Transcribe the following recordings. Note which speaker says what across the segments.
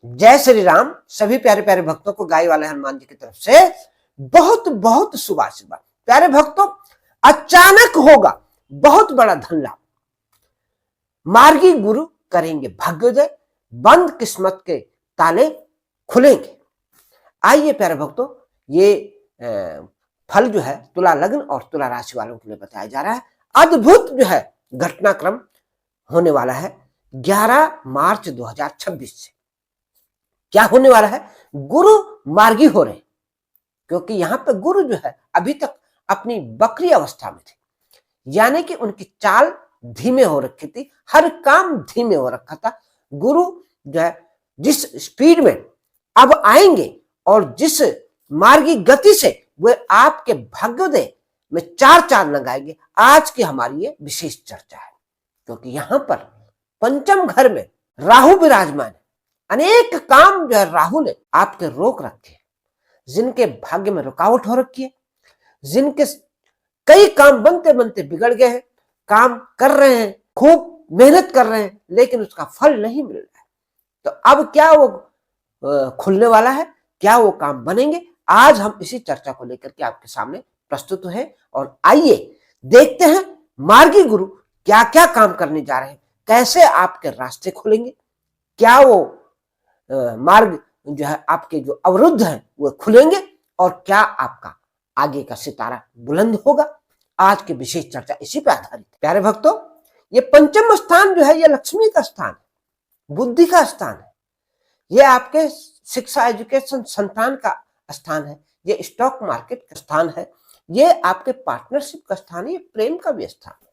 Speaker 1: जय श्री राम। सभी प्यारे प्यारे भक्तों को गाय वाले हनुमान जी की तरफ से बहुत बहुत शुभ आशीर्वाद। प्यारे भक्तों, अचानक होगा बहुत बड़ा धन लाभ। मार्गी गुरु करेंगे भाग्योदय, बंद किस्मत के ताले खुलेंगे। आइए प्यारे भक्तों, ये फल जो है तुला लग्न और तुला राशि वालों के लिए बताया जा रहा है। अद्भुत जो है घटनाक्रम होने वाला है 11 मार्च 2026 से। क्या होने वाला है? गुरु मार्गी हो रहे, क्योंकि यहां पे गुरु जो है अभी तक अपनी वक्री अवस्था में थे, यानी कि उनकी चाल धीमे हो रखी थी, हर काम धीमे हो रखा था। गुरु जो है जिस स्पीड में अब आएंगे और जिस मार्गी गति से वे आपके भाग्योदय में चार चांद लगाएंगे, आज की हमारी ये विशेष चर्चा है। क्योंकि यहां पर पंचम घर में राहु विराजमान है। अनेक काम जो है राहु ने आपके रोक रखे हैं, जिनके भाग्य में रुकावट हो रखी है, जिनके कई काम बनते बनते बिगड़ गए हैं, काम कर रहे हैं, खूब मेहनत कर रहे हैं, लेकिन उसका फल नहीं मिल रहा है। तो अब क्या वो खुलने वाला है? क्या वो काम बनेंगे? आज हम इसी चर्चा को लेकर के आपके सामने प्रस्तुत हैं। और आइए देखते हैं मार्गी गुरु क्या क्या काम करने जा रहे हैं, कैसे आपके रास्ते खुलेंगे, क्या वो मार्ग जो है आपके जो अवरुद्ध है वो खुलेंगे, और क्या आपका आगे का सितारा बुलंद होगा। आज की विशेष चर्चा इसी पर आधारित है। प्यारे भक्तों, ये पंचम स्थान जो है ये लक्ष्मी का स्थान है, बुद्धि का स्थान है, ये आपके शिक्षा एजुकेशन संतान का स्थान है, ये स्टॉक मार्केट का स्थान है, ये आपके पार्टनरशिप का स्थान है, ये प्रेम का भी स्थान है,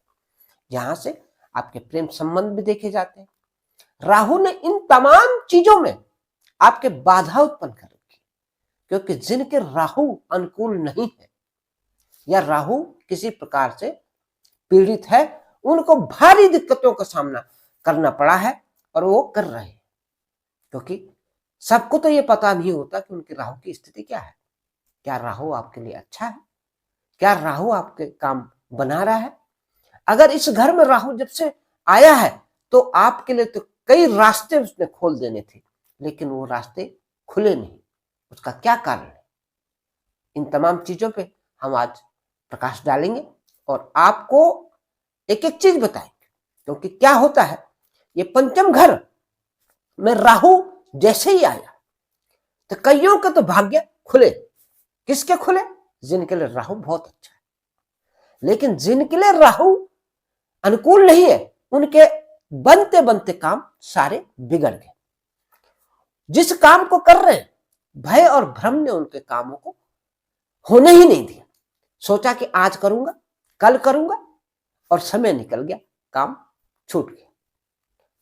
Speaker 1: जहां से आपके प्रेम संबंध भी देखे जाते हैं। राहु ने इन तमाम चीजों में आपके बाधा उत्पन्न कर रखी, क्योंकि जिनके राहु अनुकूल नहीं है या राहु किसी प्रकार से पीड़ित है, उनको भारी दिक्कतों का सामना करना पड़ा है और वो कर रहे हैं। क्योंकि सबको तो ये पता नहीं होता कि उनके राहु की स्थिति क्या है। क्या राहु आपके लिए अच्छा है? क्या राहु आपके काम बना रहा है? अगर इस घर में राहु जब से आया है तो आपके लिए तो कई रास्ते उसने खोल देने थे, लेकिन वो रास्ते खुले नहीं। उसका क्या कारण है? इन तमाम चीजों पे हम आज प्रकाश डालेंगे और आपको एक एक चीज बताएंगे। क्योंकि क्या होता है, ये पंचम घर में राहु जैसे ही आया तो कईयों के तो भाग्य खुले। किसके खुले? जिनके लिए राहु बहुत अच्छा है। लेकिन जिनके लिए राहु अनुकूल नहीं है, उनके बनते बनते काम सारे बिगड़ गए। जिस काम को कर रहे हैं, भय और भ्रम ने उनके कामों को होने ही नहीं दिया। सोचा कि आज करूंगा, कल करूंगा, और समय निकल गया, काम छूट गया।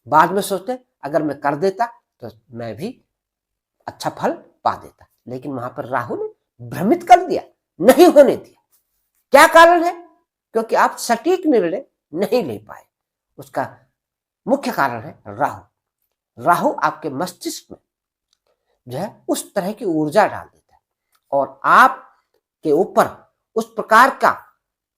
Speaker 1: बाद में सोचते अगर मैं कर देता तो मैं भी अच्छा फल पा देता, लेकिन वहां पर राहु ने भ्रमित कर दिया, नहीं होने दिया। क्या कारण है? क्योंकि आप सटीक निर्णय नहीं ले पाए। उसका मुख्य कारण है राहु। राहु आपके मस्तिष्क में जो है उस तरह की ऊर्जा डाल देता है और आपके ऊपर उस प्रकार का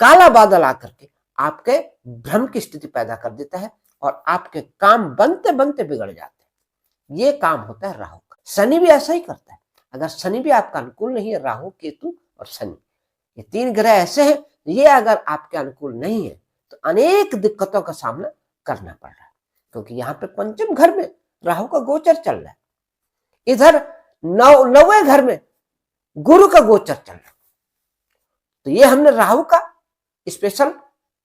Speaker 1: काला बादल आकर के आपके भ्रम की स्थिति पैदा कर देता है और आपके काम बनते बनते बिगड़ जाते हैं। ये काम होता है राहु का। शनि भी ऐसा ही करता है। अगर शनि भी आपका अनुकूल नहीं है, राहु, केतु और शनि, ये तीन ग्रह ऐसे हैं, ये अगर आपके अनुकूल नहीं है तो अनेक दिक्कतों का सामना करना पड़ रहा है। क्योंकि यहाँ पे पंचम घर में राहु का गोचर चल रहा है, इधर नौवें घर में गुरु का गोचर चल रहा है। तो ये हमने राहु का स्पेशल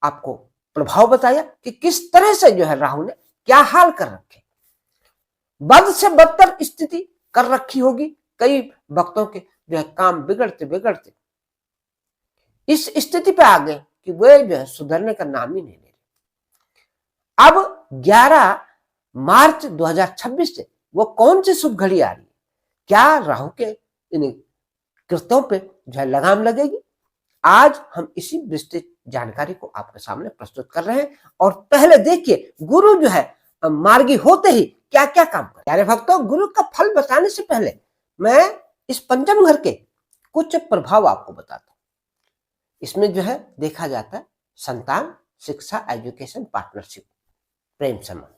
Speaker 1: आपको प्रभाव बताया कि किस तरह से जो है राहु ने क्या हाल कर रखे, बद से बदतर स्थिति कर रखी होगी। कई भक्तों के जो है काम बिगड़ते बिगड़ते इस स्थिति पे आ गए कि वे जो है सुधरने का नाम ही नहीं ले रहे। अब 11 मार्च 2026 से वो कौन सी शुभ घड़ी आ रही है? क्या राहु के इन कृत्यों पे जो है लगाम लगेगी? आज हम इसी विस्तृत जानकारी को आपके सामने प्रस्तुत कर रहे हैं। और पहले देखिए गुरु जो है मार्गी होते ही क्या क्या काम कर। प्यारे भक्तों, गुरु का फल बताने से पहले मैं इस पंचम घर के कुछ प्रभाव आपको बताता हूं। इसमें जो है देखा जाता है संतान, शिक्षा, एजुकेशन, पार्टनरशिप, प्रेम संबंध।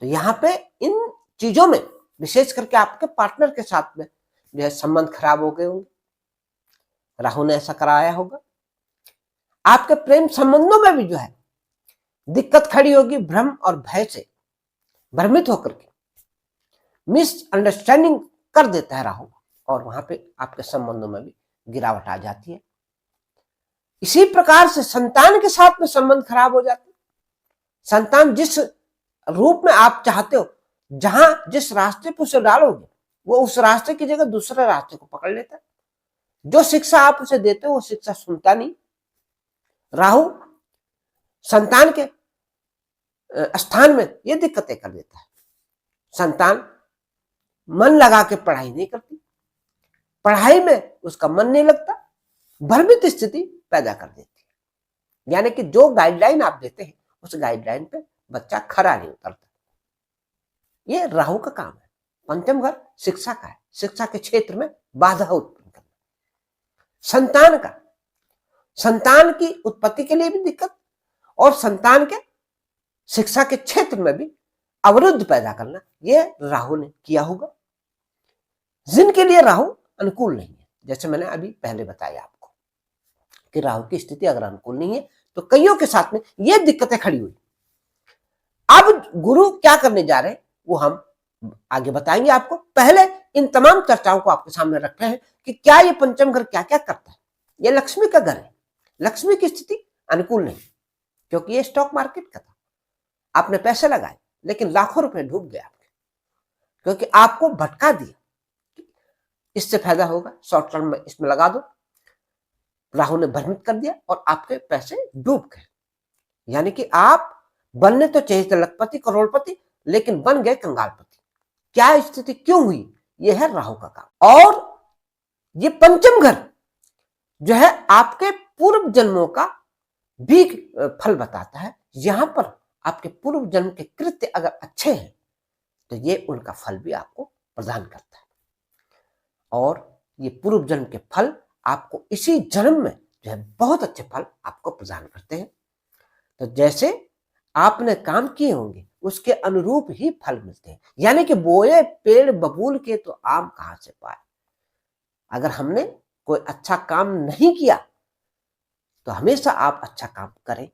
Speaker 1: तो यहाँ पे इन चीजों में, विशेष करके आपके पार्टनर के साथ में जो है संबंध खराब हो गए होंगे, राहु ने ऐसा कराया होगा। आपके प्रेम संबंधों में भी जो है दिक्कत खड़ी होगी, भ्रम और भय से भ्रमित होकर के मिसअंडरस्टैंडिंग कर देता है राहु, और वहां पे आपके संबंधों में भी गिरावट आ जाती है। इसी प्रकार से संतान के साथ में संबंध खराब हो जाते हैं। संतान जिस रूप में आप चाहते हो, जहां जिस रास्ते पर उसे डालोगे, वो उस रास्ते की जगह दूसरे रास्ते को पकड़ लेता है। जो शिक्षा आप उसे देते हो वो शिक्षा सुनता नहीं। राहु संतान के स्थान में ये दिक्कतें कर देता है। संतान मन लगा के पढ़ाई नहीं करती, पढ़ाई में उसका मन नहीं लगता, भ्रमित स्थिति पैदा कर देती है। यानी कि जो गाइडलाइन आप देते हैं उस गाइडलाइन पे बच्चा खरा नहीं उतरता। ये राहु का काम है। पंचम घर शिक्षा का है, शिक्षा के क्षेत्र में बाधा उत्पन्न करना। संतान का, संतान की उत्पत्ति के लिए भी दिक्कत, और संतान के शिक्षा के क्षेत्र में भी अवरुद्ध पैदा करना, यह राहु ने किया होगा। जिनके लिए राहु अनुकूल नहीं है, जैसे मैंने अभी पहले बताया आपको कि राहु की स्थिति अगर अनुकूल नहीं है तो कईयों के साथ में ये दिक्कतें खड़ी हुई। अब गुरु क्या करने जा रहे हैं वो हम आगे बताएंगे आपको। पहले इन तमाम चर्चाओं को आपके सामने रख रहे हैं कि क्या ये पंचम घर क्या क्या करता है। ये लक्ष्मी का घर है, लक्ष्मी की स्थिति अनुकूल नहीं, क्योंकि ये स्टॉक मार्केट का था। आपने पैसे लगाए लेकिन लाखों रुपए डूब गए आपके, क्योंकि आपको भटका दिया, इससे फायदा होगा, शॉर्ट टर्म में इसमें लगा दो। राहु ने भ्रमित कर दिया और आपके पैसे डूब गए। यानी कि आप बनने तो चाहिए थे लखपति करोड़पति, लेकिन बन गए कंगालपति। क्या स्थिति क्यों हुई? यह है राहु का काम। और ये पंचम घर जो है आपके पूर्व जन्मों का भी फल बताता है। यहां पर आपके पूर्व जन्म के कृत्य अगर अच्छे हैं तो ये उनका फल भी आपको प्रदान करता है, और ये पूर्व जन्म के फल आपको इसी जन्म में जो है बहुत अच्छे फल आपको प्रदान करते हैं। तो जैसे आपने काम किए होंगे उसके अनुरूप ही फल मिलते हैं। यानी कि बोए पेड़ बबूल के तो आम कहां से पाए। अगर हमने कोई अच्छा काम नहीं किया तो हमेशा आप अच्छा काम करें,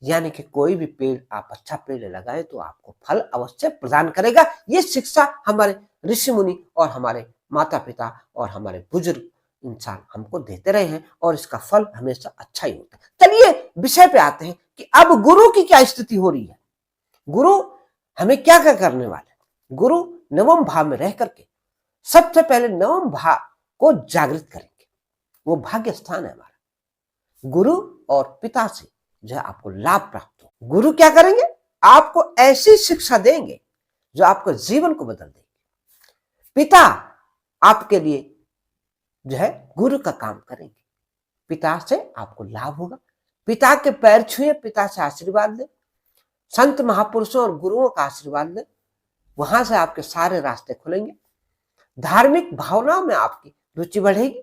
Speaker 1: यानी कि कोई भी पेड़ आप अच्छा पेड़ लगाएं तो आपको फल अवश्य प्रदान करेगा। ये शिक्षा हमारे ऋषि मुनि और हमारे माता पिता और हमारे बुजुर्ग इंसान हमको देते रहे हैं, और इसका फल हमेशा अच्छा ही होता है। चलिए विषय पे आते हैं कि अब गुरु की क्या स्थिति हो रही है। गुरु हमें क्या क्या करने वाले? गुरु नवम भाव में रह करके सबसे पहले नवम भाव को जागृत करेंगे। वो भाग्य स्थान है हमारा। गुरु और पिता से जो है आपको लाभ प्राप्त हो। गुरु क्या करेंगे? आपको ऐसी शिक्षा देंगे जो आपको जीवन को बदल देगी। पिता आपके लिए जो है गुरु का काम करेंगे। पिता से आपको लाभ होगा। पिता के पैर छुए, पिता से आशीर्वाद ले, संत महापुरुषों और गुरुओं का आशीर्वाद ले, वहां से आपके सारे रास्ते खुलेंगे। धार्मिक भावनाओं में आपकी रुचि बढ़ेगी,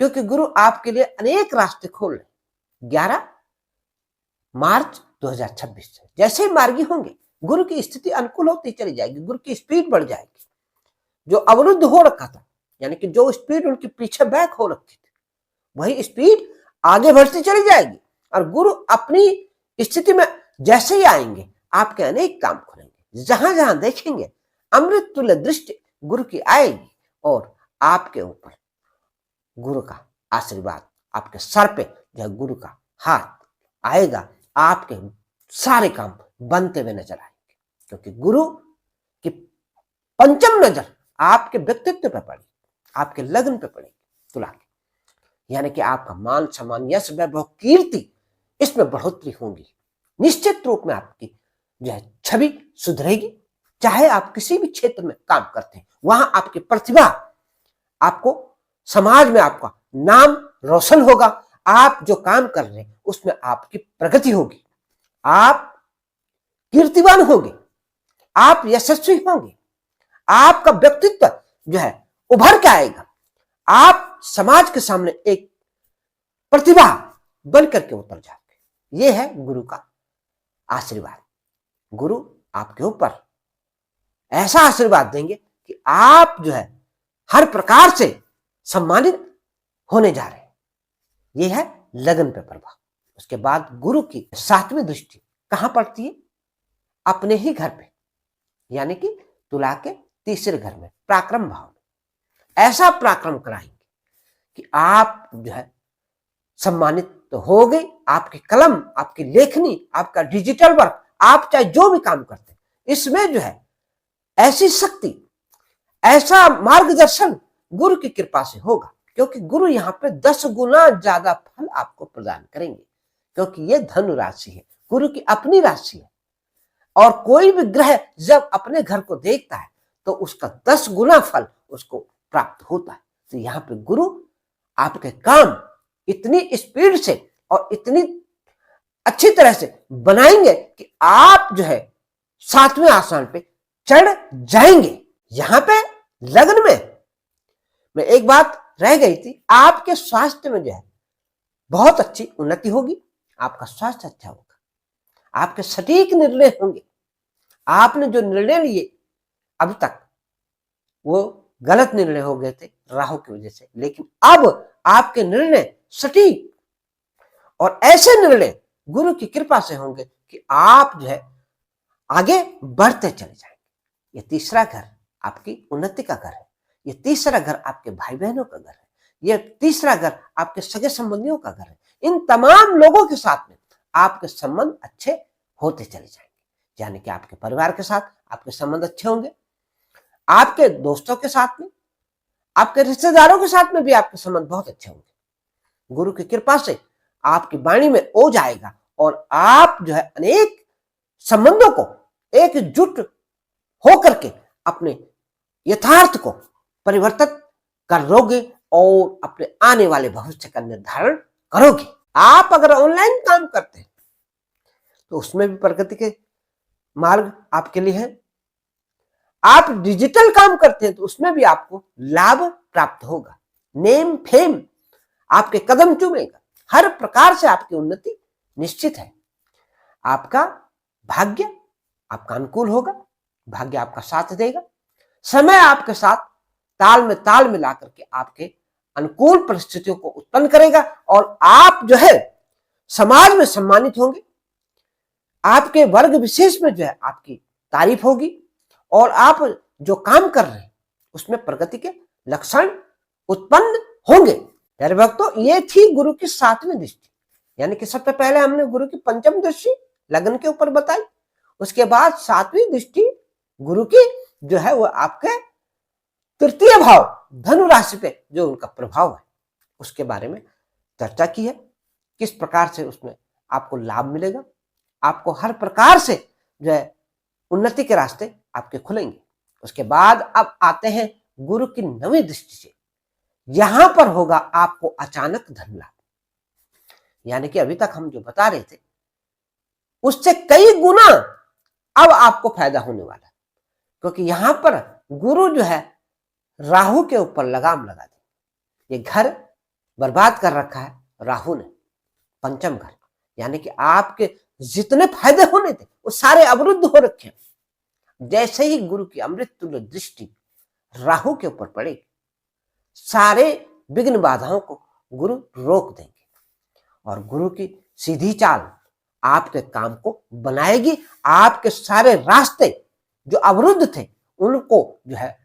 Speaker 1: क्योंकि गुरु आपके लिए अनेक रास्ते खोल रहे। 11 मार्च 2026 से जैसे ही मार्गी होंगे, गुरु की स्थिति अनुकूल होती चली जाएगी, गुरु की स्पीड बढ़ जाएगी। जो अवरुद्ध हो रखा था, यानी कि जो स्पीड उनके पीछे बैक हो रखी थी, वही स्पीड आगे बढ़ती चली जाएगी। और गुरु अपनी स्थिति में जैसे ही आएंगे आपके अनेक काम खुलेंगे। जहां जहां देखेंगे अमृत तुल्य दृष्टि गुरु की आएगी, और आपके ऊपर गुरु का आशीर्वाद, आपके सर पे जो गुरु का हाथ आएगा, आपके सारे काम बनते हुए नजर आएंगे। क्योंकि गुरु की पंचम नजर आपके व्यक्तित्व पे पड़ी, आपके लग्न पे पड़ेगी, तुला के। यानी कि आपका मान सम्मान, यश, वैभव, कीर्ति, इसमें बढ़ोतरी होगी। निश्चित रूप में आपकी जो है छवि सुधरेगी। चाहे आप किसी भी क्षेत्र में काम करते हैं, वहां आपकी प्रतिभा, आपको समाज में आपका नाम रोशन होगा। आप जो काम कर रहे हैं उसमें आपकी प्रगति होगी, आप कीर्तिवान होंगे, आप यशस्वी होंगे, आपका व्यक्तित्व जो है उभर के आएगा। आप समाज के सामने एक प्रतिभा बन करके उतर जाओगे। ये है गुरु का आशीर्वाद। गुरु आपके ऊपर ऐसा आशीर्वाद देंगे कि आप जो है हर प्रकार से सम्मानित होने जा रहे हैं। ये है लगन पे प्रभाव। उसके बाद गुरु की 7वीं दृष्टि कहां पड़ती है? अपने ही घर पे, यानी कि तुला के तीसरे घर में, पराक्रम भाव में। ऐसा पराक्रम कराएंगे कि आप जो है सम्मानित तो हो गए। आपकी कलम, आपकी लेखनी, आपका डिजिटल वर्क, आप चाहे जो भी काम करते हैं, इसमें जो है ऐसी शक्ति, ऐसा मार्गदर्शन गुरु की कृपा से होगा, क्योंकि गुरु यहाँ पे 10 गुना ज्यादा फल आपको प्रदान करेंगे, क्योंकि ये धन राशि है, गुरु की अपनी राशि है। और कोई भी ग्रह जब अपने घर को देखता है तो उसका 10 गुना फल उसको प्राप्त होता है। तो यहाँ पे गुरु आपके काम इतनी स्पीड से और इतनी अच्छी तरह से बनाएंगे कि आप जो है 7वें आसमान पे चढ़ जाएंगे। यहां पे लग्न में एक बात रह गई थी, आपके स्वास्थ्य में जो है बहुत अच्छी उन्नति होगी, आपका स्वास्थ्य अच्छा होगा, आपके सटीक निर्णय होंगे। आपने जो निर्णय लिए अभी तक वो गलत निर्णय हो गए थे राहु की वजह से, लेकिन अब आपके निर्णय सटीक और ऐसे निर्णय गुरु की कृपा से होंगे कि आप जो है आगे बढ़ते चले जाएंगे। ये तीसरा घर आपकी उन्नति का घर है, ये तीसरा घर आपके भाई बहनों का घर है, ये तीसरा घर आपके सगे संबंधियों का घर है। इन तमाम लोगों के साथ में आपके संबंध अच्छे होते चले जाएंगे, यानी कि आपके परिवार के साथ आपके संबंध अच्छे होंगे, आपके दोस्तों के साथ में, आपके रिश्तेदारों के साथ में भी आपके संबंध बहुत अच्छे होंगे। गुरु की कृपा से आपकी वाणी में ओज आएगा और आप जो है अनेक संबंधों को एकजुट होकर के अपने यथार्थ को परिवर्तित कर लोगे और अपने आने वाले भविष्य का निर्धारण करोगे। आप अगर ऑनलाइन काम करते हैं तो उसमें भी प्रगति के मार्ग आपके लिए है। आप डिजिटल काम करते हैं तो उसमें भी आपको लाभ प्राप्त होगा, नेम फेम आपके कदम चूमेगा, हर प्रकार से आपकी उन्नति निश्चित है। आपका भाग्य आपका अनुकूल होगा, भाग्य आपका साथ देगा, समय आपके साथ ताल में ताल मिला करके आपके अनुकूल परिस्थितियों को उत्पन्न करेगा और आप जो है समाज में सम्मानित होंगे। आपके वर्ग विशेष में जो है आपकी तारीफ होगी और आप जो काम कर रहे हैं उसमें प्रगति के लक्षण उत्पन्न होंगे। प्यारे भक्तों, ये थी गुरु की 7वीं दृष्टि, यानी कि सबसे पहले हमने गुरु की 5वीं दृष्टि लगन के ऊपर बताई, उसके बाद 7वीं दृष्टि गुरु की जो है वो आपके तृतीय भाव धनु राशि पे जो उनका प्रभाव है उसके बारे में चर्चा की है, किस प्रकार से उसमें आपको लाभ मिलेगा, आपको हर प्रकार से जो है उन्नति के रास्ते आपके खुलेंगे। उसके बाद अब आते हैं गुरु की 9वीं दृष्टि से, यहां पर होगा आपको अचानक धन लाभ, यानी कि अभी तक हम जो बता रहे थे उससे कई गुना अब आपको फायदा होने वाला है, क्योंकि यहां पर गुरु जो है राहु के ऊपर लगाम लगा दी। ये घर बर्बाद कर रखा है राहु ने, 5म घर, यानी कि आपके जितने फायदे होने थे वो सारे अवरुद्ध हो रखे हैं। जैसे ही गुरु की अमृत तुल्य दृष्टि राहु के ऊपर पड़ेगी, सारे विघ्न बाधाओं को गुरु रोक देंगे और गुरु की सीधी चाल आपके काम को बनाएगी। आपके सारे रास्ते जो अवरुद्ध थे उनको जो है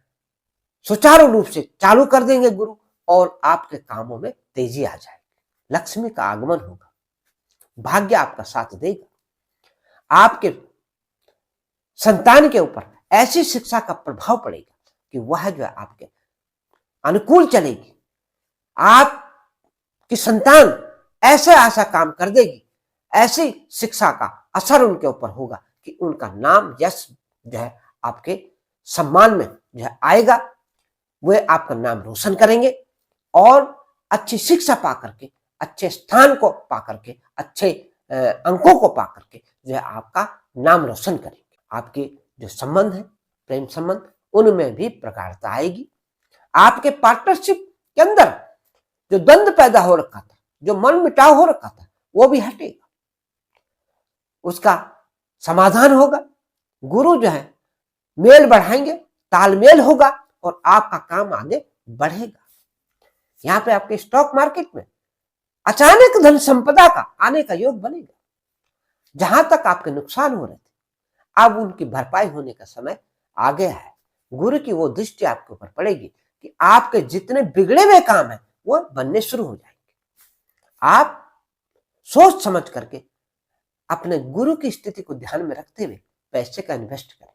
Speaker 1: सुचारू रूप से चालू कर देंगे गुरु और आपके कामों में तेजी आ जाएगी, लक्ष्मी का आगमन होगा, भाग्य आपका साथ देगा, आपके संतान के ऊपर ऐसी शिक्षा का प्रभाव पड़ेगा कि वह जो है आपके अनुकूल चलेगी। आपकी संतान ऐसे ऐसा काम कर देगी, ऐसी शिक्षा का असर उनके ऊपर होगा कि उनका नाम यश जो है आपके सम्मान में जो है आएगा, वे आपका नाम रोशन करेंगे और अच्छी शिक्षा पा करके, अच्छे स्थान को पा करके, अच्छे अंकों को पा करके जो है आपका नाम रोशन करेंगे। आपके जो संबंध है, प्रेम संबंध, उनमें भी प्रगाढ़ता आएगी। आपके पार्टनरशिप के अंदर जो द्वंद्व पैदा हो रखा था, जो मन मिटाव हो रखा था, वो भी हटेगा, उसका समाधान होगा। गुरु जो है मेल बढ़ाएंगे, तालमेल होगा और आपका काम आगे बढ़ेगा। यहां पे आपके स्टॉक मार्केट में अचानक धन संपदा का आने का योग बनेगा। जहां तक आपके नुकसान हो रहे थे अब उनकी भरपाई होने का समय आ गया है। गुरु की वो दृष्टि आपके ऊपर पड़ेगी कि आपके जितने बिगड़े हुए काम है वो बनने शुरू हो जाएंगे। आप सोच समझ करके अपने गुरु की स्थिति को ध्यान में रखते हुए पैसे का इन्वेस्ट करें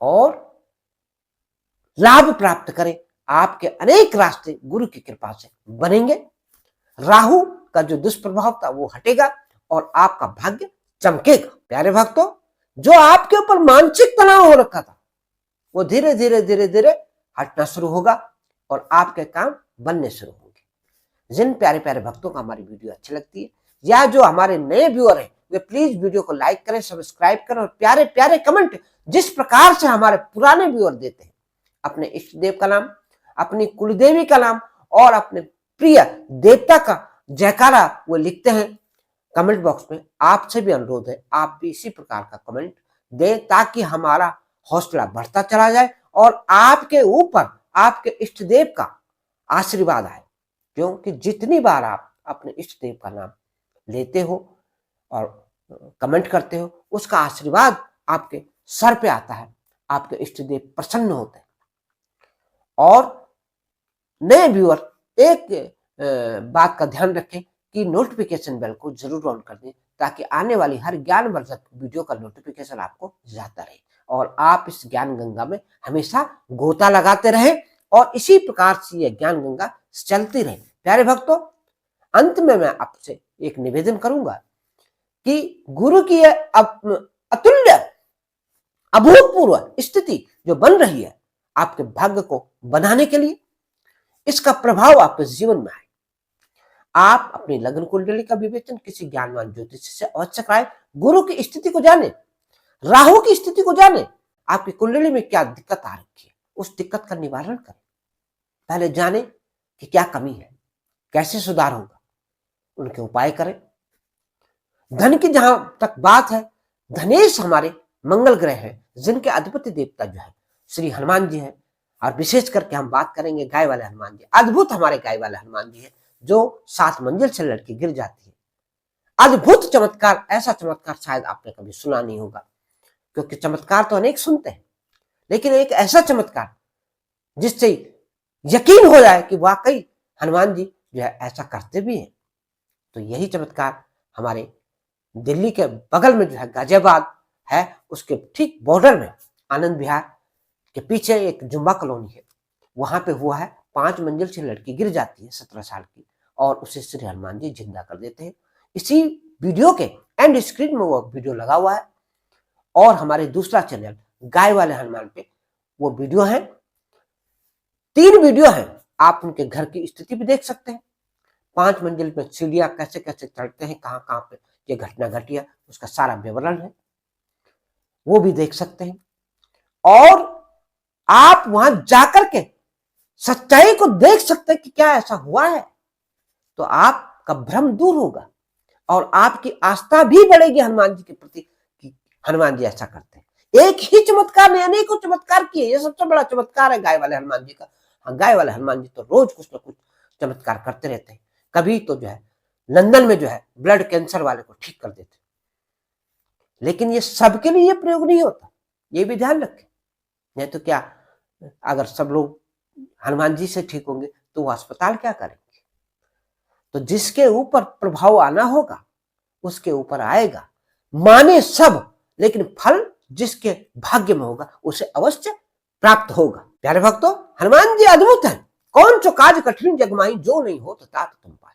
Speaker 1: और लाभ प्राप्त करें। आपके अनेक रास्ते गुरु की कृपा से बनेंगे। राहु का जो दुष्प्रभाव था वो हटेगा और आपका भाग्य चमकेगा। प्यारे भक्तों, जो आपके ऊपर मानसिक तनाव हो रखा था वो धीरे धीरे धीरे धीरे हटना शुरू होगा और आपके काम बनने शुरू होंगे। जिन प्यारे प्यारे भक्तों को हमारी वीडियो अच्छी लगती है या जो हमारे नए व्यूअर हैं वे प्लीज वीडियो को लाइक करें, सब्सक्राइब करें और प्यारे प्यारे कमेंट जिस प्रकार से हमारे पुराने व्यूअर देते हैं, अपने इष्ट देव का नाम, अपनी कुलदेवी का नाम और अपने प्रिय देवता का जयकारा वो लिखते हैं कमेंट बॉक्स में। आपसे भी अनुरोध है आप भी इसी प्रकार का कमेंट दें ताकि हमारा हौसला बढ़ता चला जाए और आपके ऊपर आपके इष्ट देव का आशीर्वाद आए। क्योंकि जितनी बार आप अपने इष्ट देव का नाम लेते हो और कमेंट करते हो उसका आशीर्वाद आपके सर पे आता है, आपके इष्ट देव प्रसन्न होते हैं। और नए व्यूअर एक बात का ध्यान रखें कि नोटिफिकेशन बेल को जरूर ऑन कर दें ताकि आने वाली हर ज्ञानवर्धक वीडियो का नोटिफिकेशन आपको जाता रहे और आप इस ज्ञान गंगा में हमेशा गोता लगाते रहें और इसी प्रकार से यह ज्ञान गंगा चलती रहे। प्यारे भक्तों, अंत में मैं आपसे एक निवेदन करूंगा कि गुरु की अतुल्य अभूतपूर्व स्थिति जो बन रही है आपके भाग्य को बनाने के लिए, इसका प्रभाव आपके जीवन में आए। आप अपनी लग्न कुंडली का विवेचन किसी ज्ञानवान ज्योतिषी से अवश्य कराएं। गुरु की स्थिति को जाने, राहु की स्थिति को जाने, आपकी कुंडली में क्या दिक्कत आ रखी है उस दिक्कत का निवारण करें। पहले जाने कि क्या कमी है, कैसे सुधार होगा, उनके उपाय करें। धन की जहां तक बात है, धनेश हमारे मंगल ग्रह है जिनके अधिपति देवता जो है श्री हनुमान जी है और विशेष करके हम बात करेंगे गाय वाले हनुमान जी। अद्भुत हमारे गाय वाले हनुमान जी है जो 7 मंजिल से लड़की गिर जाती है। अद्भुत चमत्कार, ऐसा चमत्कार शायद आपने कभी सुना नहीं होगा क्योंकि चमत्कार तो अनेक सुनते हैं लेकिन एक ऐसा चमत्कार जिससे यकीन हो जाए कि वाकई हनुमान जी जो है ऐसा करते भी हैं। तो यही चमत्कार हमारे दिल्ली के बगल में जो है गाजियाबाद है, उसके ठीक बॉर्डर में आनंद विहार के पीछे एक जुम्बा कॉलोनी है, वहां पे हुआ है। 5 मंजिल से लड़की गिर जाती है 17 साल की और उसे श्री हनुमान जी जिंदा कर देते हैं। इसी वीडियो के एंड स्क्रीन में वो वीडियो लगा हुआ है और हमारे दूसरा चैनल गाय वाले हनुमान पे वो वीडियो है। 3 वीडियो है, आप उनके घर की स्थिति भी देख सकते हैं। 5 मंजिल पे सीढ़ियां कैसे कैसे चढ़ते हैं, कहां कहां पे ये घटना घटी है, उसका सारा विवरण है, वो भी देख सकते हैं। और आप वहां जाकर के सच्चाई को देख सकते हैं कि क्या ऐसा हुआ है, तो आपका भ्रम दूर होगा और आपकी आस्था भी बढ़ेगी हनुमान जी के प्रति कि हनुमान जी ऐसा करते हैं। एक ही चमत्कार ने अनेकों चमत्कार किए, ये सबसे बड़ा चमत्कार है गाय वाले हनुमान जी का। हाँ, गाय वाले हनुमान जी तो रोज कुछ ना कुछ चमत्कार करते रहते हैं। कभी तो जो है लंदन में जो है ब्लड कैंसर वाले को ठीक कर देते, लेकिन ये सबके लिए ये प्रयोग नहीं होता, ये भी ध्यान रखें। नहीं तो क्या, अगर सब लोग हनुमान जी से ठीक होंगे तो वो अस्पताल क्या करेंगे। तो जिसके ऊपर प्रभाव आना होगा उसके ऊपर आएगा, माने सब, लेकिन फल जिसके भाग्य में होगा उसे अवश्य प्राप्त होगा। प्यारे भक्तों, हनुमान जी अद्भुत है। कौन सो काज कठिन जगमाई जो नहीं हो तो तात तुम पाए।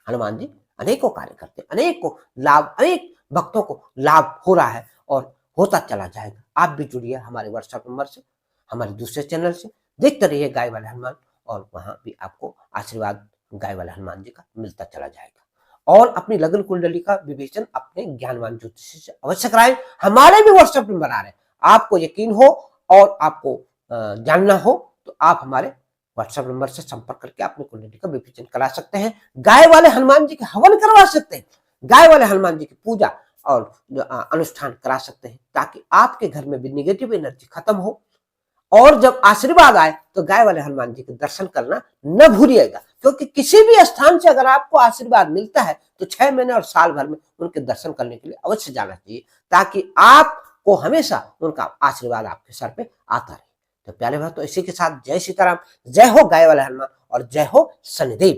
Speaker 1: हनुमान जी अनेकों कार्य करते, अनेकों लाभ, अनेक भक्तों को लाभ हो रहा है और होता चला जाएगा। आप भी जुड़िए हमारे व्हाट्सएप नंबर से, हमारे दूसरे चैनल से, देखते रहिए गाय वाले हनुमान और वहां भी आपको आशीर्वाद गाय वाले हनुमान जी का मिलता चला जाएगा। और अपनी लग्न कुंडली का विवेचन अपने ज्ञानवान ज्योतिषी से अवश्य कराएं। हमारे भी व्हाट्सएप नंबर आ रहे हैं, आपको यकीन हो और आपको जानना हो तो आप हमारे व्हाट्सएप नंबर से संपर्क करके अपनी कुंडली का विवेचन करा सकते हैं। गाय वाले हनुमान जी के हवन करवा सकते हैं, गाय वाले हनुमान जी की पूजा और अनुष्ठान करा सकते हैं, ताकि आपके घर में भी निगेटिव एनर्जी खत्म हो। और जब आशीर्वाद आए तो गाय वाले हनुमान जी के दर्शन करना न भूलिएगा, क्योंकि किसी भी स्थान से अगर आपको आशीर्वाद मिलता है तो 6 महीने और साल भर में उनके दर्शन करने के लिए अवश्य जाना चाहिए, ताकि आपको हमेशा उनका आशीर्वाद आपके सर पे आता रहे। तो प्यारे भक्तों, इसी के साथ जय सीताराम, जय हो गाय वाले हनुमान और जय हो शनिदेव।